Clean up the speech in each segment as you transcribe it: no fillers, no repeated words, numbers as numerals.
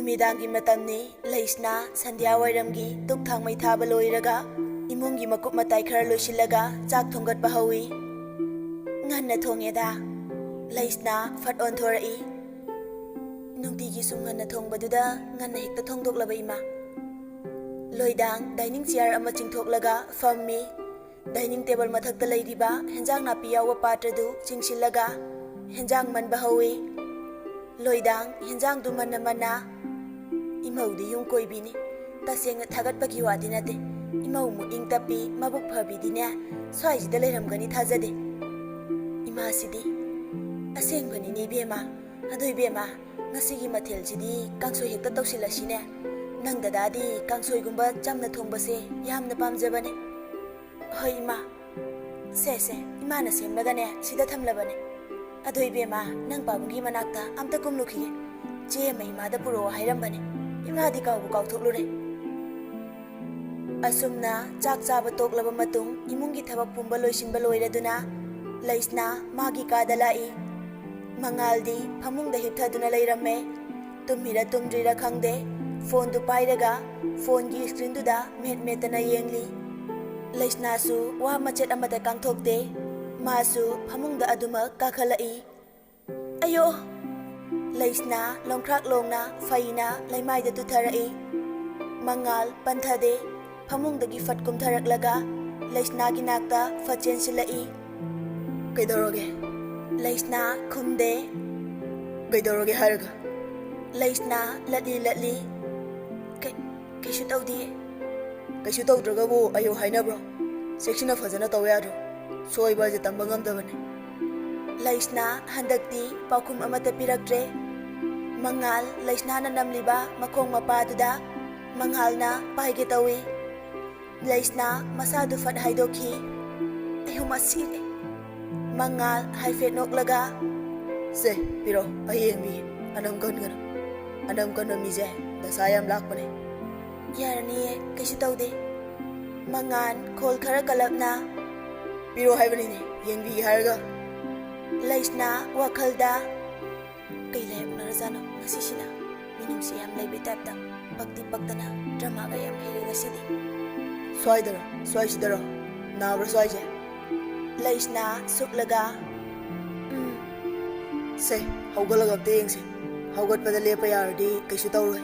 Numidangi matamni Laisna Sandhya Wairamgi tuk thangmai thaba loiraga imungi makup matai khara loisilaga chak thongat bahawi nganna thongeda Laisna fat on thorai nungtigi sum nganna thongbaduda nganna hekta thongdoklaba ima loidang dining chair ama chingthoklaga fammi dining table mathakta leiriba henjang napi yawa patradu chingsilaga henjang man bahawi loidang henjang du manna mana Imaudi yung koibini taseng thagat pagi wadi nate imau mu ing tapi mabuk phabi dine swai jida leram gani thajade ima sidi aseng bani ni bema adoi bema ngasigi mathel jidi kangsoi hekta tawsila sine nang dadadi kangsoi gumba chamna thongbase yamna pamjabane hoi ima se ima na semlagane sida thamlabane adoi bema nang babungi manakta amta kumlukhi che mai ma da puro hairambane Imadi kau bukau thuklure asumna chak chaba toklaba matung imungi thabak pumba loisinba loiraduna Laisna magi kada lai mangaldi phamungda hipthaduna leiramme tumira tumdrira khangde phone du pairaga phone gi screen du da metana yengli Laisna su wa machet amata kangthokte masu phamungda aduma kakhalai ayo Laisna longkrak longna faina laimai da tutharai mangal panthade phamungdagi fatkum tharaklaga Laisna gi nakta fachen silai kaidoroge Laisna khumde kaidoroge harga Laisna latli kaishu tawdi tawdraga bu ayo hainabro section fazana tawyadro soiba je tamba ngamdabane Laisna handakti paukum amata piraktre mangal Laisna na namliba makong mapaduda mangalna paige tawi Laisna masadu fat haidokhi ayo masire mangal haifet noklaga se piro ayengbi anam kan mije dasayam lakpane yarani kaisi tawde mangan khol khara kalapna piro haibani ne yengbi harga Laisna wakhalda kailay unarazana masisina minum siyam lay bitapta pagti pagtana drama gayam heri ngasidi swai sidara nabra swai je Laisna suklaga se hawgalaga tengse hawgat pada lepa yardi kaisu tawroi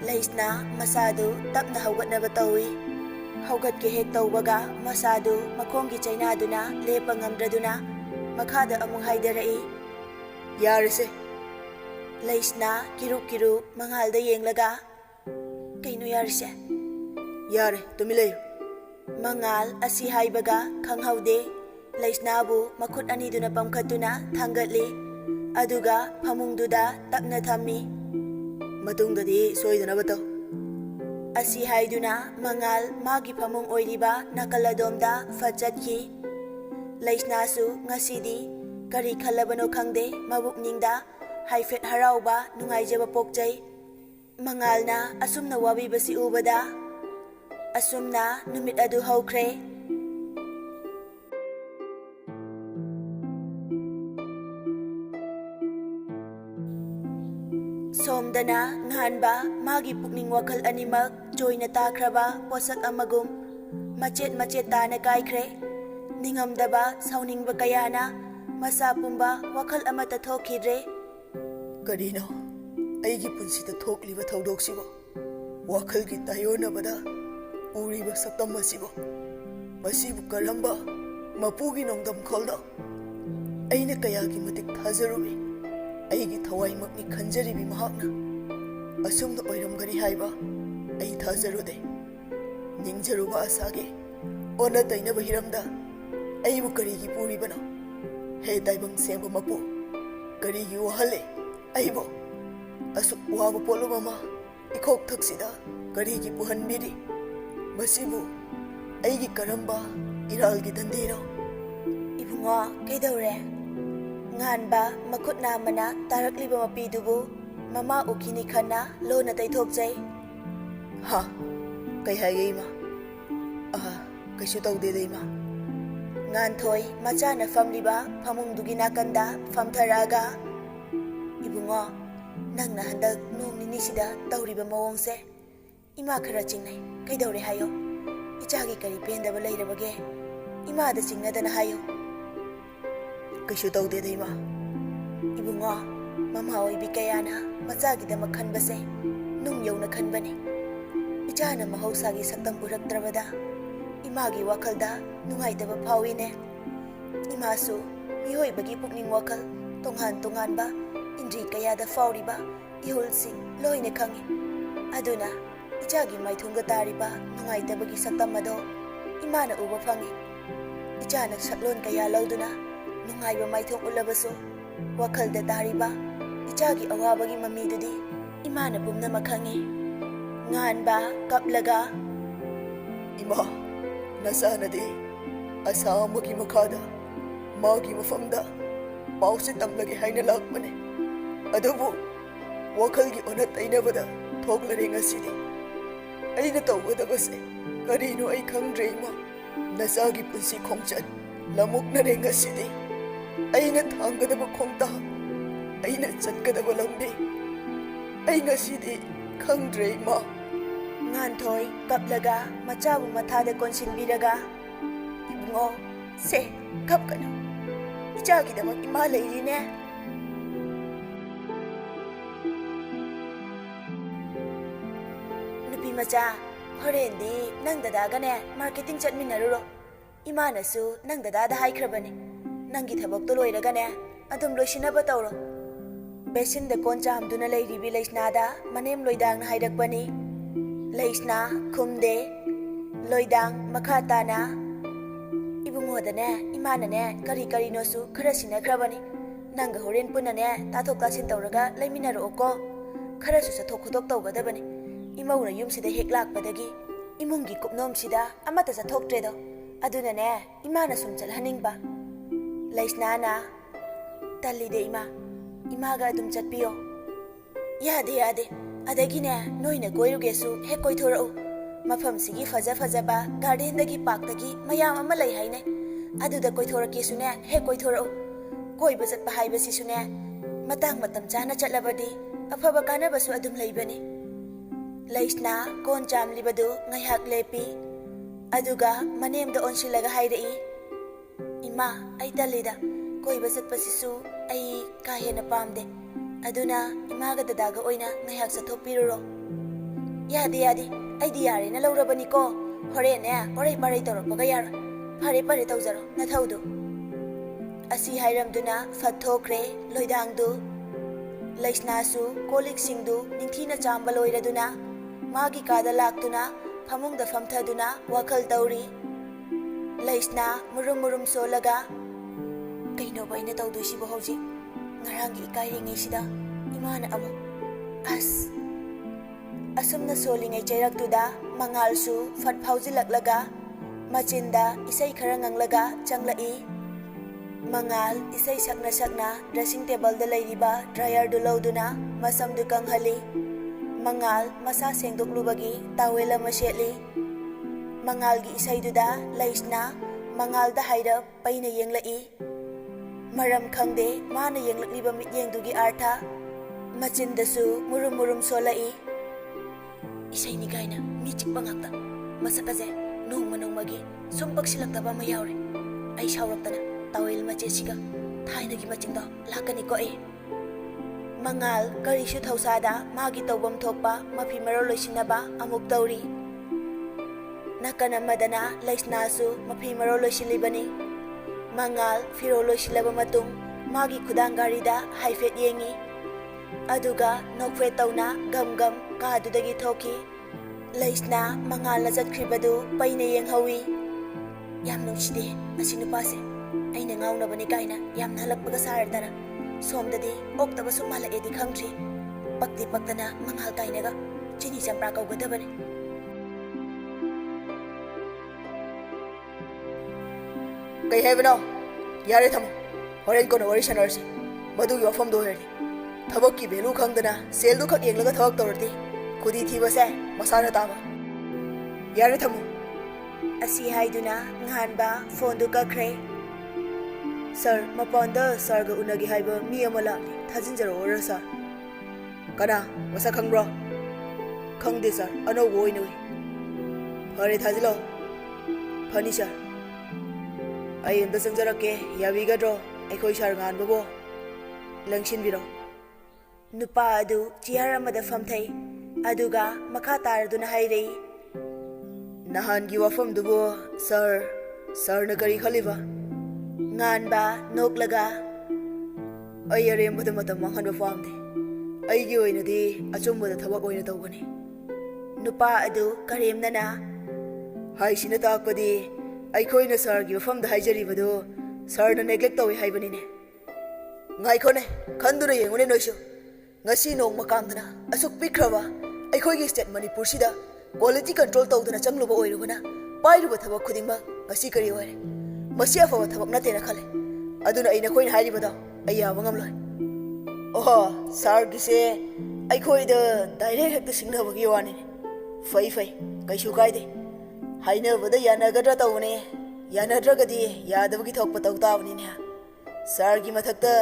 Laisna masadu tapna hawgatna batawi hawgat ke hek tawbaga masadu makhonggi chainaduna lepa ngamdraduna Makhada among haidarai yarise Laisna kiru mangalda yenglaga kaino yarise yare tumilayo mangal asi haibaga khanghaude Laisna bu makhut ani duna pamkhatuna thangatli aduga phamungduda tapna thammi matungdadi soidana bataw asi haiduna mangal magi phamung oiriba nakaladomda fachatki Laisna su ngasidi kari khalabano khangde mabuk ningda haifet harauba nungaijaba pokjai mangalna asumna wabi basi ubada asumna numit adu haukre somdana nganba magi pukning wakal animak joina takraba posak amagum machet tana kaikre Ningamdaba sauningba kayana masa pumba wakal amata thokidre Karino aigi punsida thokliba thaudoksibo wakal gi tayona bada uriba saktam masibo masibu karamba mapugi nongdam kholda aina kayagi matik thajarubi aigi thawai makni khanjaribi mahakna asumna oiramgani haiba ai thajarude ningjaruba asage ona taina bahiramda Aibu karigi puri bana he daibang semba mapu karigi wahale aibo asu wabu polo mama ikok thaksida karigi puhan biri masibu aigi karamba iralgi dandiro ibungo kaidore nganba makhut namana tarakliba mapidubu mama ukini khana lona taithokjai ha kai hayeima kaisu tawde deima Nganthoi machana famliba phamungdugi nakanda famtharaga ibungo Nangna handak nong nini sida tauriba mawongse ima khara chingnai kaidore hayo ichagi kari pendaba leirabage ima da chingnadana hayo Kaisu taude da ima ibungo mama oibi kayana machagi da makhanbase nung yona khanbani ichana mahausagi saktam uraktrabada imagi wakalda nungaitaba phawine imasu mihoibagi pukning wakal tonghan ba indri kayada fauriba ihulsing loine khangi aduna ichagi maithunga tariba nungaitabagi saktamado imana uba phangi ichana saklon kaya lauduna nungaiba maithong ulabaso wakalda tariba ichagi awabagi mamidudi imana pumna makhangi nganba kaplaga ima nasanadi asamagi makada magi mafamda pause tamlage haina lakmane adubu wakalgi onat ainabada thoklare ngasidi aina tawgadabase karino ai khangdre ima nasagi punsi khongchat lamuknare ngasidi aina thanggadaba khongta aina chatgadaba lambi ai ngasidi khangdre ima nganthoi kaplaga machabu mathada konsinbiraga ibungo se kapkano ichagi damak ima leirine nupi macha horendi nang dadagane marketing chatminaruro imanasu nang dadada haikrabane nangi thabak to loiragane adum loisinaba tawro besin da koncha amduna leiribi leisnada manem loidang na hairakbani leisna khumde loidang makhatana ibungodane imanane kari nosu khara sinakrabani nanga horen punane tathok tasin tawraga leiminaro ko khara su sathok khodok tawgadabani imauna yumsida hek lakpadagi imungi kupnomsida amata sathoktre do adunane imana sum chalhaningba leisnana talide imaga adum chatpiyo yade adagine noina koirugesu hek koithorau mafam sigi fajaba garden dagi park dagi mayam ama lai haine aduda koithorake sune hek koithorau koiba chatpa haibasi sune matang matam chana chatlabadi afaba kanabasu adum leibani leisna kon chamlibadu ngaihak lepi aduga manemda onsilaga hairei ima ai talida koiba chatpasisu ai ka hena pamde aduna imaga dadaga oina ngaihak sathopiruro yade aidi yare na laurabani ko horene orai parai tawrapaga yara pare tawjaro na thaudu asi hairamduna fathokre loidangdu leisnasu kolik singdu ningthina chamba loiraduna magi kada laktuna phamungda famthaduna wakal tauri leisna murum solaga kaino baina tawdu sibo hauji ngarangi ikairingi sida imana amu asumna solingai chairaktuda mangalsu fat phaujilaklaga machinda isai khara nganglaga changlai mangal isai sakna dressing table da leiriba dryer du lauduna masam du kanghali mangal masa sengdoklubagi tawel ama setli mangal gi isai duda leisna mangal da haira paina yenglai maram khangde mana yenglakliba mityengdugi artha machindasu murum solai isai ni gaina mi chikpa ngakta masakaje nongmagi sumpak silaktaba ma yaure ai shawraktana tawel mache siga thainagi machingda lakani ko e mangal karishu thausada magi tawbam thokpa mafi maro loisinaba amuk tauri nakana madana leisnasu mafi maro loisilibani mangal firo loisilaba matung magi khudangarida haifet yengi aduga nokfe tawna gam kadudagi thoki leisna mangal la jatkribadu paina yenghawi yam nungside asi nupase aina ngaunabani kaina yam nalakpaga saradana somdadi oktaba sumala edi khangtri pakti paktana mangal kainaga chini champra kaugadabani kai haibano yare thamo horen kono wari sanarsi madugi wafam do herdi thabakki belu khangdana sel du khak yenglaga thabak tawrdi khudi thibase masana taba yare thamo asi haiduna nganba phone du kakre sir mapanda sir ga unagi haiba mi amala thajinjaro ora sir Kana, masa khangro? Khangde sir, anauba oina ui. Phare thajilo. Phani sir. Ai amta changjarake yabigadro aikhoi sar nganbabo. Langshinbiro. Nupa adu chihar amada famthai aduga makha taraduna hairei. Nahangi wafamdubo sir na kari khaliba. Nganba noklaga Ai arembada matam manghanba famde. Aigi oinadi achumbada thabak oina tawbani. nupa adu karemnana Haisina takpadi aikhoina sargi wafamda haijaribado sarna neglect tawi haibanine. Ngaikhone khanduna yengune noisu. Ngasi nong makamdana asuk pikraba aikhoigi state Manipur sida quality control tawduna changluba oirubana pairuba thabak khudingma ngasi kari oire. Masi afawa thabak natena khale. Aduna aina khoina hairibado ayaba ngamloi. Oh, sargi se aikhoida direct hekta singnabagi wanine. Fai kaisu kaide. Hainabada yanagadra tawne yanadragadi yadabagi thokpa tawtabnine. Sargi mathakta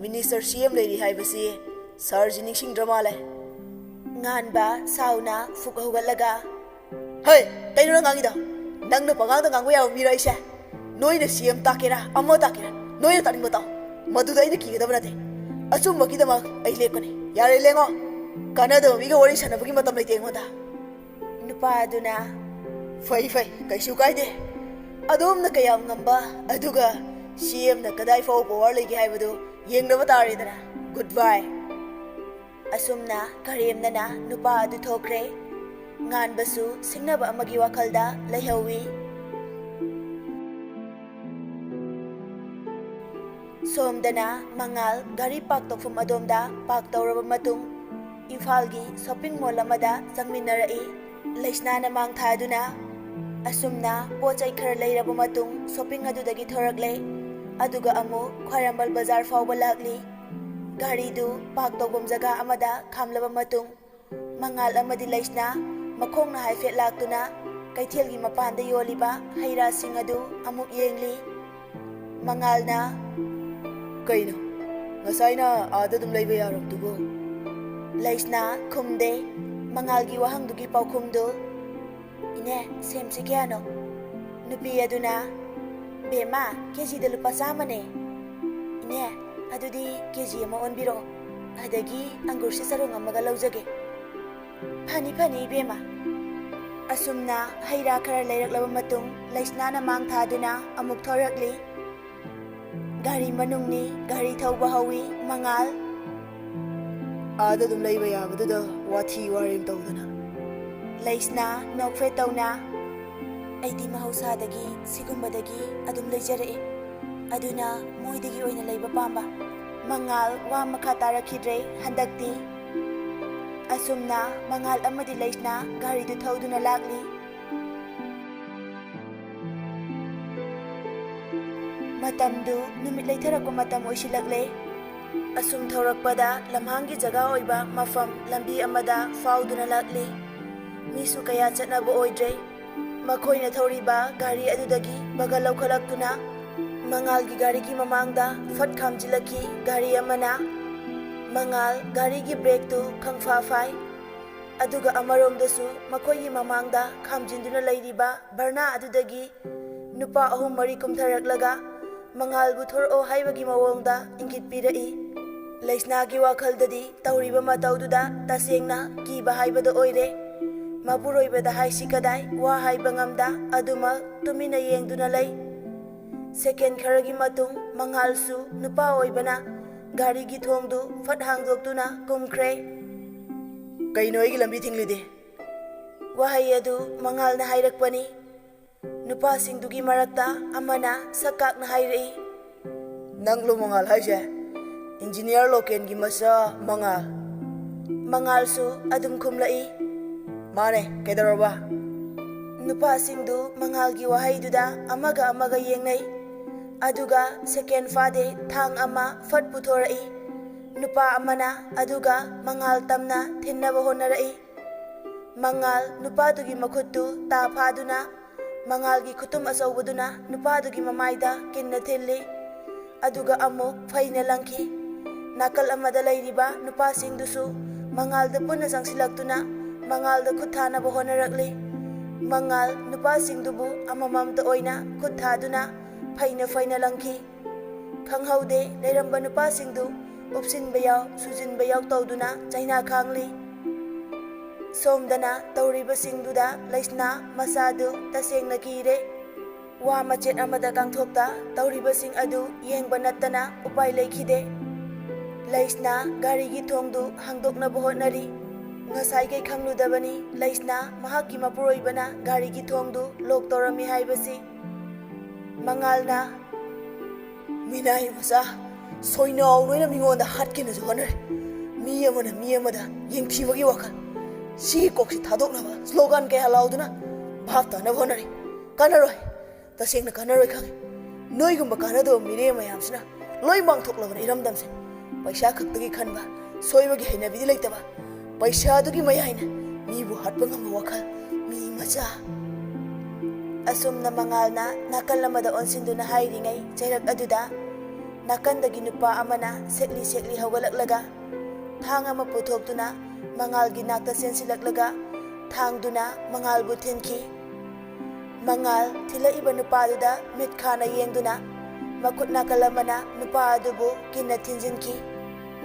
minister CM leiri haibasi sarji ningsing drama le. nganba sauna fukhugalaga Hey, kaino ngangida. Nangna pangangda ngangwa yaw mira isa. Noina CM takera amma takera. Noina taning bataw. Maduda ina kigadaba nate. Achum makidama ai lekone. Yare lengo. Kanada miga wari sanabagi matam leite ngoda. nupa aduna Fai kaisu kaide. Adom na kayam ngamba aduga CM na kadai fau power legi haibado yengnaba taridana. Goodbye. asumna karemnana nupa adu thokre nganbasu singnaba amagi wakhalda laihawi. Somdana mangal gari park tokfum adomda park tawraba matung Imphal-gi shopping mall amada changminarai. Laisnana mangthaduna asumna pochai khara leiraba matung shopping adudagi thoragle aduga amu Khwarambal bazar fawba lakli. Gari du park tawbam jaga amada khamlaba matung mangal amadi laisna makhongna haifet laktuna kaithelgi mapanda yoliba haira sing adu amuk yengli. Mangalna Kaino ngasaina ada dum leiba yarabdugo. Laisna khumde mangalgi wahangdugi paukhumdu ine semsi kyano nupi aduna bema keji de lupa samane ine adudi keji ama onbiro adagi angur se sarung amaga laujage phani bema asumna haira khara leiraklaba matung laisna na mang thaduna amuk thorakli. Gari manungni gari thauba hawi mangal Ada dum leiba yabaduda wathi warim tawdana. Laisna nokfe tawna aidi mahausadagi sigumbadagi adum leijare aduna moidagi oina leiba pamba. Mangal wa makha tarakidre handakti asumna mangal amadi laisna gari du thauduna lakli. Matamdu numit leitharakpa matam oisilakle. Asum thaurakpada lamhangi jaga oiba mafam lambi amada fauduna lakli. Misu kaya chatnaba oidre. Makhoina thauriba gari adudagi baga laukalaktuna mangalgi garigi mamangda fat khamjilaki gari amana. Mangal garigi brake tu khangfa fai aduga amaromdasu makhoyi mamangda khamjinduna leiriba barna adudagi nupa ahum mari kumtharaklaga mangal bu thoro haibagi mawongda ingit pirai. Laisnagi wakhaldadi tauriba mataududa tasengna kiba haibada oire. Mapuroibada haisi kadai wa haiba ngamda aduma tumina yengduna lei. Second kharagi matung mangalsu nupa oibana gari gi thongdu fat hangdoktuna kumkhre. Kaino igi lambi thinglide. Wahai adu mangalna hairakpani. Nupa singdugi marakta amana sakakna hairai. Nanglo mangal haise. Engineer loken gi masa mangal. Mangalsu adum khumlai. Mane kedaroba. Nupa singdu mangalgi wahaiduda amaga yengnai. Aduga second fade thang ama fat puthorai. Nupa amana aduga mangal tamna thinnaba honarai. Mangal nupadugi makhuttu ta phaduna mangalgi khutum asaubaduna nupadugi mamaida kinna thilli. Aduga amuk faina langki. Nakal amada lairiba nupa singdusu mangalda punna changsilaktuna mangalda khut thanaba honarakli. Mangal nupasingdubu amamamta oina khut thaduna phaina phaina langki. Khanghaude leiramba nupasingdu upsinba yaw sujinba yaw tawduna chaina khangli. Somdana tawribasingduda laisna masadu tasengna kire. Wa machet amada kangthokta tawribasing adu yengba nattana upai leikhide. Laisna gari gi thongdu hangdoknaba hotnari. Ngasai kai khangludabani laisna mahakki mapuroibana gari gi thongdu lok torami haibasi. Mangalna minai masa soinaw loina mingonda hatkina honare. Mi amada yengthibagi wakal. Si koksi thadoknaba slogan kaya lauduna bhavta na honare. Kanaroi tasengna kanaroi khang. Noigumba kanado mire mayamsina loi mangthoklabana iramdamse. Paisa khaktagi khanba soibagi hainabidi leitaba. Paisa adugi mayaina mibu hatpa ngamba wakal mi macha. Asumna mangalna nakalamada onsinduna hairingai chairak aduda nakandagi nupa amana sekli hawalaklaga thang ama puthokduna mangalgi nakta sensilaklaga thangduna mangalbu thinki. Mangal thilaiba nupaduda mitkhana yengduna makut nakalamana nupa adubu kinna thinjinki.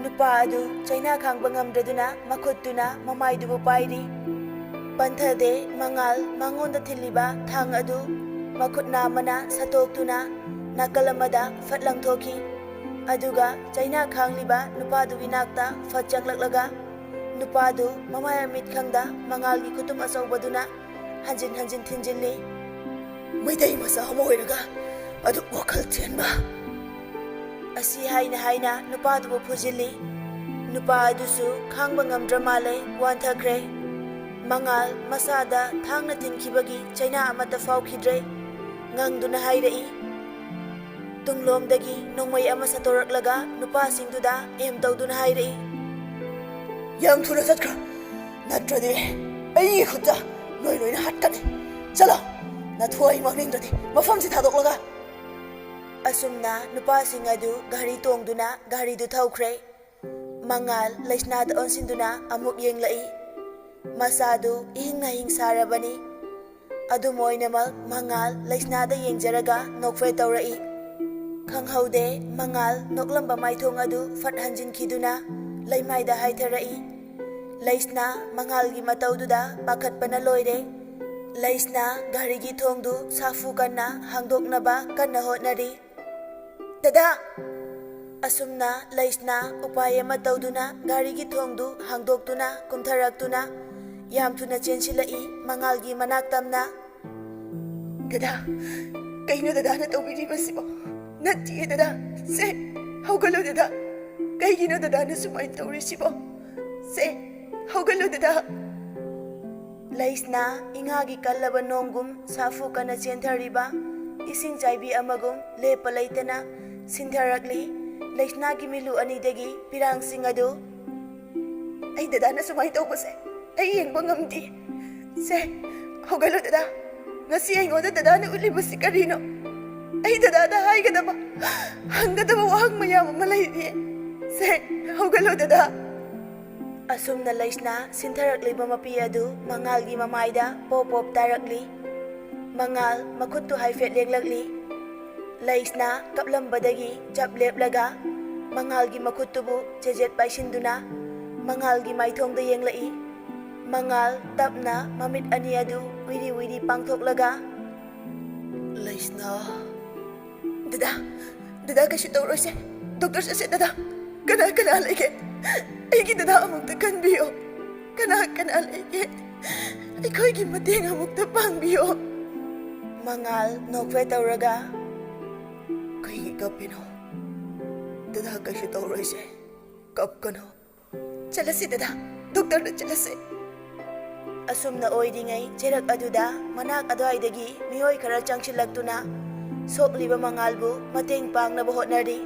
Nupa adu chaina khangba ngamdraduna makhutuna mamaidubu pairi. Panthade mangal mangonda thiliba thang adu makhutna mana satoktuna nakalamada fatlang thoki. Aduga chaina khangliba nupadugi nakta fatchaklaklaga nupadu mamaya mit khangda mangalgi kutum asawbaduna hanjin thinjinli. Maidai masa hoiraga adu wakal chenba. Asi haina nupadubu phujili. Nupa adusu khangba ngamdra male wanthakre. Mangal masada thangna thinkhibagi chaina amata fawkhidre ngangduna hairai. Tunglomdagi nongmai ama satoraklaga nupasingduda em tawduna hairai. Yam thuna chatkra natradi ai khutta loina hattani. Chala nathuai maningdradi mafamsi thadoklaga. Asumna nupasing adu gari tongduna gari du thaukhre. Mangal laisnada onsinduna amuk yenglai. Masadu ihing sarabani. Adu moinamak mangal laisnada yengjaraga nokfe tawrai. Khanghaude mangal noklamba maithong adu fat hanjin khiduna laimaida haitharai. Laisna mangalgi mataududa pakhatpana loire. Laisna garigi thongdu safu kanna hangdoknaba kanna hotnari. Dada asumna laisna upaya matauduna garigi thongdu hangdoktuna kumtharaktuna yam thuna chensilai mangalgi manaktamna. Dada kaino dada na tawbiribasibo natti dada se hawgalo dada kaigino dada na sumai tawrisibo se hawgalo dada. Laisna ingagi kallaba nongum safu kana chenthariba ising chaibi amagum lepa leitana sintharakli. Laisna gi milu anidagi pirang singadu ai dada na sumai tawbase ai yengba ngamdi se hawgalo dada ngasi aingoda dada na ulibasi karino ai dada da haigadaba hangadaba wahang mayam ama laidi se hawgalo dada. Asumna laisna sintharakliba mapi adu mangalgi mamaida pop tarakli. Mangal makhuttu haifet lenglakli. Laisna kaplambadagi jap leplaga mangalgi makhuttubu chejet paisinduna mangalgi maithongda yenglai. Mangal tapna mamit ani adu wiri pangthoklaga. Laisna dada kashi tawrose doctor sase dada kana lege aigi dada amukta kanbiyo kana lege aikoigi mateng amukta pangbiyo. Mangal nokfe tawraga kaigi kapino dada kashi tawrose kapkano chalasi dada doctor na chalase. Asumna oidingai cherak aduda manak adwaidagi miyoi khara changsilaktuna sokliba mangalbu mateng pangnaba hotnari.